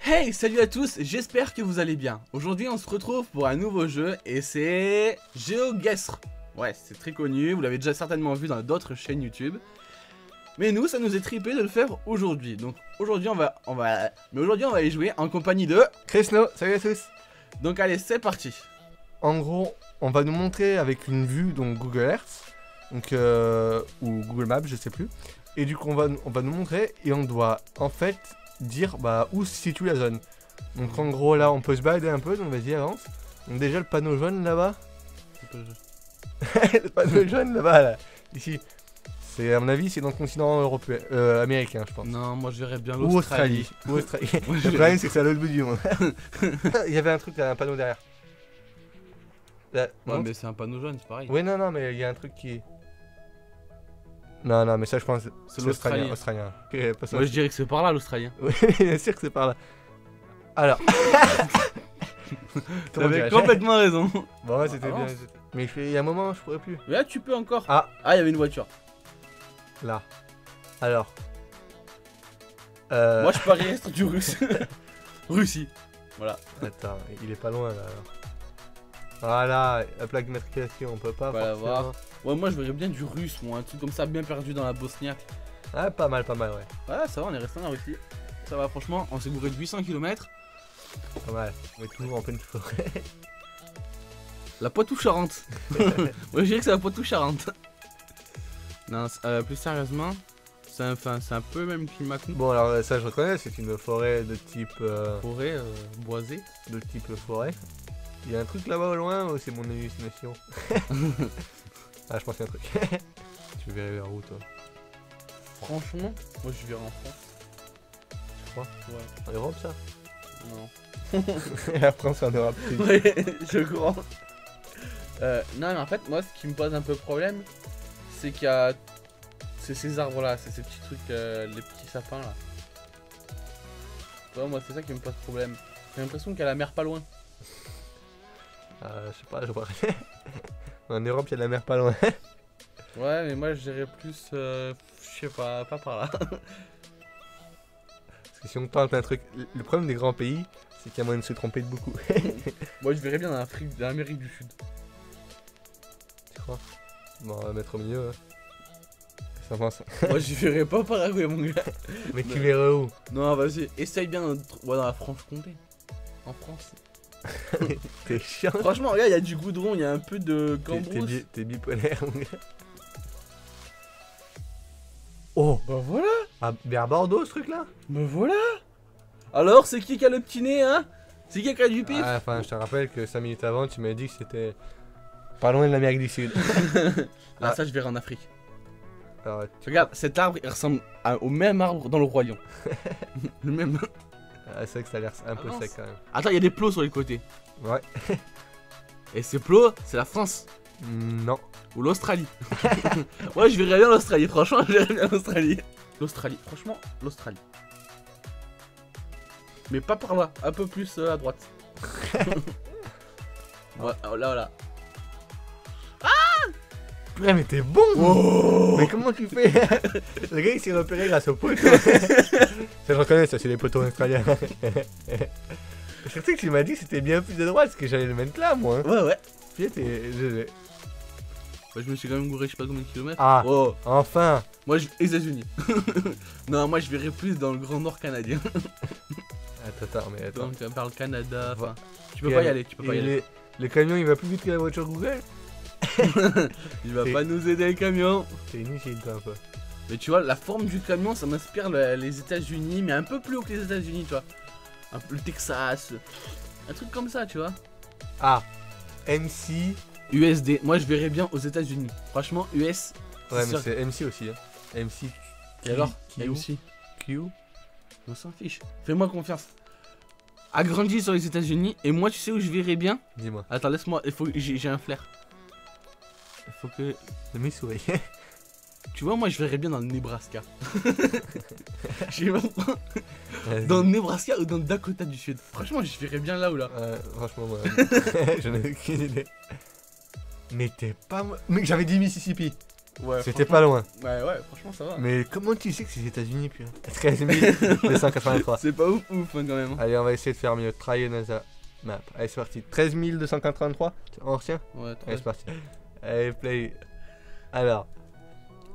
Hey, salut à tous, j'espère que vous allez bien. Aujourd'hui on se retrouve pour un nouveau jeu et c'est GeoGuessr. Ouais, c'est très connu, vous l'avez déjà certainement vu dans d'autres chaînes YouTube. Mais nous, ça nous est trippé de le faire aujourd'hui. Donc aujourd'hui on va y jouer en compagnie de Cresno, salut à tous. Donc allez, c'est parti. En gros, on va nous montrer avec une vue, donc Google Earth, donc, ou Google Maps, je sais plus. Et du coup, on va nous montrer et on doit en fait dire où se situe la zone. Donc en gros, là, on peut se balader un peu, donc vas-y, avance. Donc déjà, le panneau jaune là-bas. Le panneau jaune là-bas, là. Ici. C'est, à mon avis, c'est dans le continent européen, américain, je pense. Non, moi je verrais bien Ou l'Australie. Australie. Ou Australie. Le problème, c'est que c'est à l'autre bout du monde. Il y avait un truc, là, un panneau derrière. Là, Ouais, mais c'est un panneau jaune, c'est pareil. oui, non, mais il y a un truc qui... Non, mais ça, je pense, C'est l'Australien. l'Australie. Ok, pas ça. Moi je dirais que c'est par là l'Australien. Oui, bien sûr que c'est par là. Alors... Comment T'avais dirais-je? complètement raison. Bon, ouais, c'était bien. Avance. Mais il y a un moment, je pourrais plus. Là tu peux encore. Ah, Ah, il y avait une voiture. là. Alors... Moi je parie sur du russe. Russie. Voilà. Attends, il est pas loin, là, alors. Voilà, la plaque d'immatriculation, on peut pas On va la forcément. voir. Ouais, moi je verrais bien du russe, moi, un truc comme ça bien perdu dans la Bosniaque. Ah, pas mal, ouais. Ouais, ça va, on est resté en Russie. Ça va, franchement, on s'est gouré de 800 km. Pas mal. On est toujours en pleine forêt. La Poitou-Charentes. Moi je dirais que c'est la Poitou-Charentes. Non, plus sérieusement, c'est un peu le même climat que nous. Bon, alors ça, je reconnais, c'est une forêt de type... Forêt boisée. de type forêt. Il y a un truc là-bas au loin ou c'est mon hallucination? Ah, je pense qu'il y a un truc. Tu verrais vers où, toi? Franchement, moi je verrais en France. Tu crois? Ouais. En Europe, ça? Non. La France en Europe. Ouais, je crois. Non, mais en fait, moi, ce qui me pose un peu problème, c'est qu'il y a. C'est ces arbres là, c'est ces petits trucs, les petits sapins là. Ouais, moi, c'est ça qui me pose problème. J'ai l'impression qu'il y a la mer pas loin. Je sais pas, je vois rien. En Europe, il y a de la mer pas loin. Ouais, mais moi, je dirais plus. Je sais pas par là. Parce que si on tente un truc. Le problème des grands pays, c'est qu'il y a moyen de se tromper de beaucoup. Moi, je verrais bien dans l'Amérique du Sud. Tu crois? Bon, on va mettre au milieu. Hein. Ça avance. Moi, je verrais pas Paraguay, mon gars. Mais tu verras où? Non, vas-y, essaye bien dans la Franche-Comté. En France. T'es chiant. Franchement, regarde, il y a du goudron, il y a un peu de cambrousse. T'es bipolaire, mon gars. Oh! Bah voilà. Ah, vers Bordeaux, ce truc-là? Bah voilà. Alors, c'est qui a le petit nez, hein? C'est qui a du pif? Ah, enfin, je te rappelle que 5 minutes avant, tu m'as dit que c'était pas loin de l'Amérique du Sud. Ah, ça, je verrai en Afrique. Alors, Regarde, cet arbre, il ressemble au même arbre dans le royaume. Le même. c'est vrai que ça a l'air un peu Avance. sec quand même. Attends, il y a des plots sur les côtés. Ouais. Et ces plots, c'est la France. Non. Ou l'Australie. Ouais, je verrais bien l'Australie, franchement, je verrais bien l'Australie. L'Australie, franchement, l'Australie. Mais pas par là, un peu plus à droite. Ouais, là. Ouais, mais t'es bon! Oh. Mais comment tu fais? Le gars il s'est repéré grâce au poteau. Ça je reconnais, ça c'est les poteaux australiens. Surtout que tu m'as dit que c'était bien plus de droite, parce que j'allais le mettre là moi. Ouais. Puis t'es... Bah, je me suis quand même gouré, je sais pas combien de kilomètres. Ah, Oh, enfin! moi, États-Unis. Non, moi, je verrais plus dans le Grand Nord canadien. Attends, mais attends. Donc, par le Canada, Va- enfin. Tu peux pas y aller, Et le camion il va plus vite que la voiture Google? Il va pas nous aider, le camion. C'est inutile toi un peu. Mais tu vois, la forme du camion, ça m'inspire les États-Unis, mais un peu plus haut que les États-Unis, tu vois. Un peu le Texas. Un truc comme ça, tu vois. Ah, MC. USD, moi, je verrais bien aux États-Unis. Franchement, US. Ouais, mais sûr. c'est MC aussi. Hein. MC. Et alors Q. MC. Q. On s'en fiche. Fais-moi confiance. Agrandi sur les États-Unis, et moi, tu sais où je verrais bien? Dis-moi. Attends, laisse-moi, j'ai un flair. Il faut que. Le Missouri. Tu vois, moi, je verrais bien dans le Nebraska. Je sais pas. Vas-y. Dans le Nebraska ou dans le Dakota du Sud. Franchement, je verrais bien là ou là. Franchement, moi, j'en ai aucune idée. Mais t'es pas... Mais j'avais dit Mississippi. Ouais, C'était pas loin. Ouais, ouais, franchement, ça va. Mais comment tu sais que c'est les États-Unis, putain? 13 283. C'est pas ouf, hein, quand même. Allez, on va essayer de faire mieux. Try another map. Allez, c'est parti. 13 283. Ancien. Ouais, Allez, c'est parti. Allez, play. Alors,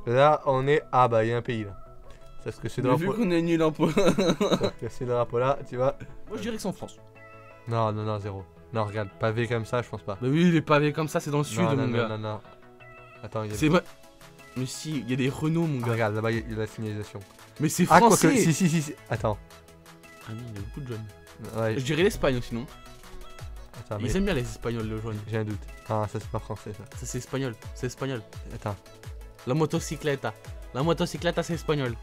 là, on est. Ah, bah, il y a un pays là. Parce que ce Mais vu drapeau. qu'on est nul en point. Parce que ce drapeau là, tu vois. Moi, je dirais que c'est en France. Non, non, non, zéro. Non, regarde, pavé comme ça, je pense pas. Bah oui, les pavés comme ça, c'est dans le sud, non, mon non, gars. non, non, non. Attends, il y a. C'est vrai. Mais si, il y a des Renault, mon Ah, gars. regarde, là-bas, il y a la signalisation. Mais c'est Ah, quoique. français. Si. Attends. Ah non, il y a beaucoup de jeunes. Ouais, Je dirais l'Espagne aussi, non? attends, mais Ils aiment bien les Espagnols, le jaune. j'ai un doute. Ah, ça, c'est pas français, ça. Ça, c'est espagnol. C'est espagnol. Attends. La motocicleta. La motocicleta, c'est espagnol.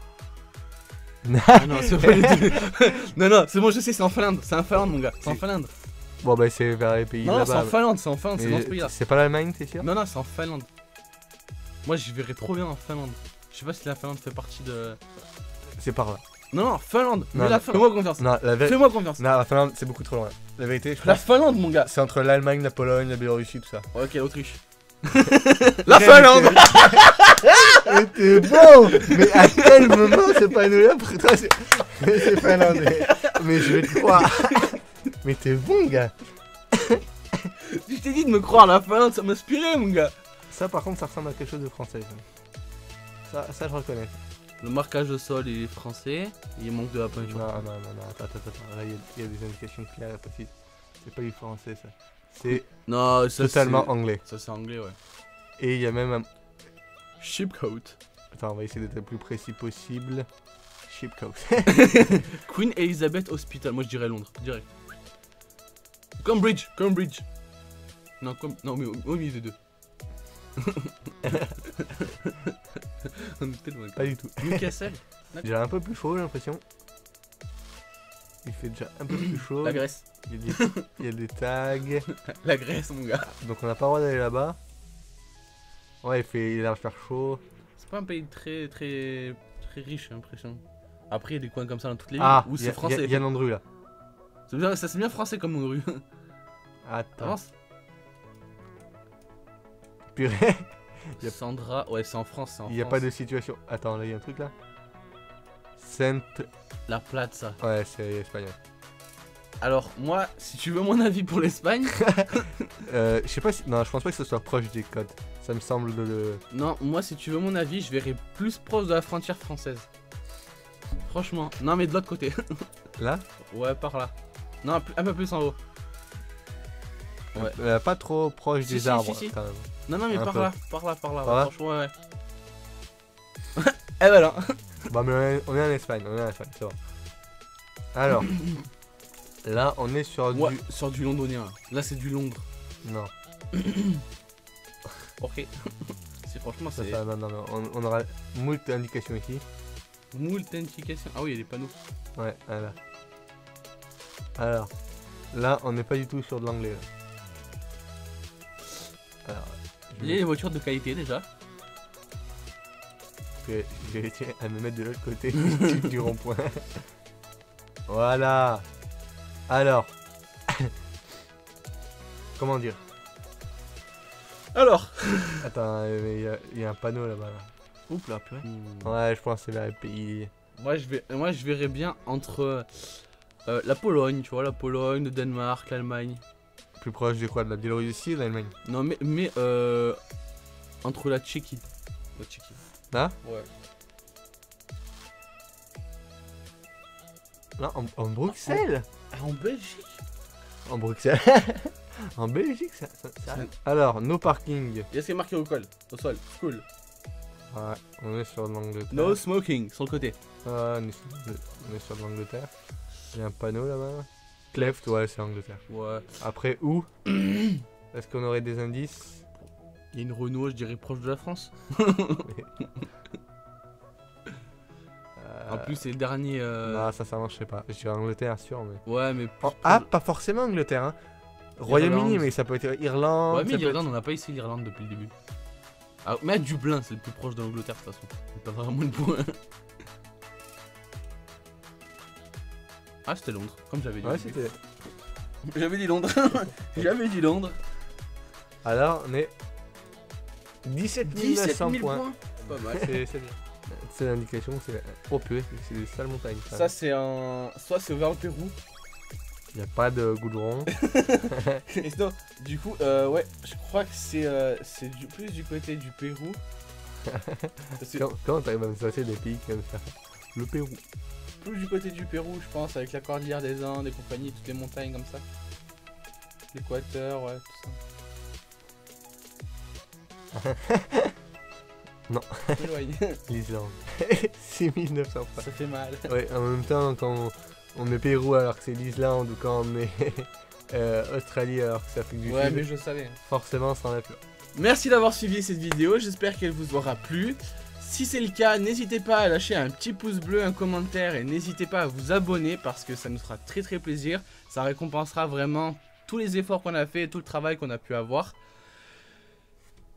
Non. Ah non, c'est pas les deux. Non, non, c'est bon, je sais, c'est en Finlande. C'est en Finlande, mon gars. C'est en Finlande. Bon, bah, c'est vers les pays Non, non, c'est là-bas. en Finlande, c'est en Finlande, c'est Mais dans ce pays-là. c'est pas l'Allemagne, t'es sûr? Non, non, c'est en Finlande. Moi, je verrais trop bien en Finlande. Je sais pas si la Finlande fait partie de. C'est par là. Non, non, Finlande. Non, Mais la non. Finlande. Fais-moi confiance. Non, la vérité. Fais-moi confiance. Non, la Finlande, c'est beaucoup trop loin. La vérité, je La pense. Finlande, mon gars. C'est entre l'Allemagne, la Pologne, la Biélorussie, tout ça. Ok, l'Autriche. La Finlande. Mais t'es bon. Mais à quel moment c'est pas nous là pour toi c'est finlandais. Mais je vais te croire. Mais t'es bon, gars. Je t'ai dit de me croire, la Finlande, ça m'inspirait, mon gars. Ça, par contre, ça ressemble à quelque chose de français. Ça je reconnais. Le marquage au sol il est français, il manque de la Non, peinture. non, attends. Là, il y a des indications claires et précises. C'est pas du français, ça. C'est Non, ça totalement c'est... anglais. Ça c'est anglais, ouais. Et il y a même un. Shipcoat. Attends, on va essayer d'être le plus précis possible. Shipcoat. Queen Elizabeth Hospital, moi je dirais Londres, direct. Cambridge. Non, non mais au milieu des deux. On est peut-être loin. Pas du tout. Newcastle. Déjà un peu plus chaud, j'ai l'impression. Il fait déjà un peu plus chaud. La Grèce. Il y a des tags. La Grèce, mon gars. Donc on n'a pas le droit d'aller là-bas. Ouais, il a l'air de faire chaud. C'est pas un pays très riche, j'ai l'impression. Après, il y a des coins comme ça dans toutes les villes Ah, où il y c'est a français. Yann Andrew là. Ça c'est bien français comme mon rue. Attends. Avance. Purée. Sandra, ouais, c'est en France, c'est en Il n'y a France. pas de situation. Attends, là il y a un truc là. Sainte. La Plaza. Ouais, c'est espagnol. Alors, moi, si tu veux mon avis pour l'Espagne, Je sais pas si. Non, je pense pas que ce soit proche des codes. Ça me semble de le. non, moi, si tu veux mon avis, je verrais plus proche de la frontière française. Franchement. Non, mais de l'autre côté. Là Ouais, par là. Non, un peu plus en haut. Ouais. Pas trop proche Si, des si, arbres si, si. quand même. Non, non, mais Un par peu. là, par là. Par ouais, là franchement, ouais. Et voilà. Bah, mais on est en Espagne, c'est bon. Alors. Là, on est sur Ouais, du. sur du londonien. Là, c'est du Londres. Non. Ok. C'est franchement, c'est Non. On aura moult indications ici. multiplication. Ah oui, il y a des panneaux. Ouais, voilà. Alors, là, on n'est pas du tout sur de l'anglais. Alors, Il y a des voitures de qualité déjà. je vais essayer à me mettre de l'autre côté du rond-point. Voilà. Alors, comment dire? Alors. Attends, il y a un panneau là-bas. Là. Oups là, purée. Ouais, je pense que c'est vers les pays. Moi, je verrais bien entre la Pologne, tu vois, la Pologne, le Danemark, l'Allemagne. Plus proche de quoi? De la Biélorussie ou de l'Allemagne? Non, mais entre la Tchéquie. La Tchéquie. Là? Ouais. Là, en Bruxelles? Ah, en Belgique. En Bruxelles? En Belgique, ça arrive. Alors, no parking. Il y a ce qui est marqué au sol. Cool. Ouais, on est sur de l'Angleterre. No smoking, sur le côté. Ah, on est sur de l'Angleterre. Il y a un panneau là-bas. Cleft, ouais, c'est l'Angleterre. Ouais. Après, où? Est-ce qu'on aurait des indices? Il y a une Renault, je dirais proche de la France. En plus, c'est le dernier. Non, ça marche, je sais pas. Je dirais Angleterre, sûr, mais. Ouais, mais. Oh, ah, pas forcément Angleterre, hein. Royaume-Uni, Irlande. mais ça peut être Irlande. Ouais, mais ça peut l'Irlande, on n'a pas essayé l'Irlande depuis le début. Ah, mais à Dublin, c'est le plus proche de l'Angleterre de toute façon. C'est pas vraiment le point. Ah, c'était Londres, comme j'avais dit. Ouais, c'était. J'avais dit Londres. J'avais dit Londres. Alors, on est. 17 17 900 000 points. points. Pas mal. C'est bien. C'est l'indication, c'est... Oh purée, c'est des sales montagnes. Ça c'est un... Soit c'est vers le Pérou. Il n'y a pas de goudron. Et sinon, du coup, ouais, je crois que c'est plus du côté du Pérou. Parce que Comment t'arrives à me passer des pays comme ça? Le Pérou. plus du côté du Pérou, je pense, avec la cordillère des Andes et compagnie, toutes les montagnes comme ça. L'Équateur, ouais, tout ça. Non. Éloigné. L'Islande. 6900 points. Ça fait mal. Ouais, en même temps, quand on met Pérou alors que c'est l'Islande ou quand on met Australie alors que c'est Afrique du Ouais, Sud, mais je savais. forcément ça en a plus. Merci d'avoir suivi cette vidéo, j'espère qu'elle vous aura plu. Si c'est le cas, n'hésitez pas à lâcher un petit pouce bleu, un commentaire et n'hésitez pas à vous abonner parce que ça nous fera très plaisir. Ça récompensera vraiment tous les efforts qu'on a fait et tout le travail qu'on a pu avoir.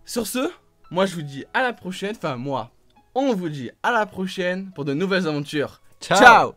Sur ce, moi je vous dis à la prochaine, enfin moi, on vous dit à la prochaine pour de nouvelles aventures. Ciao.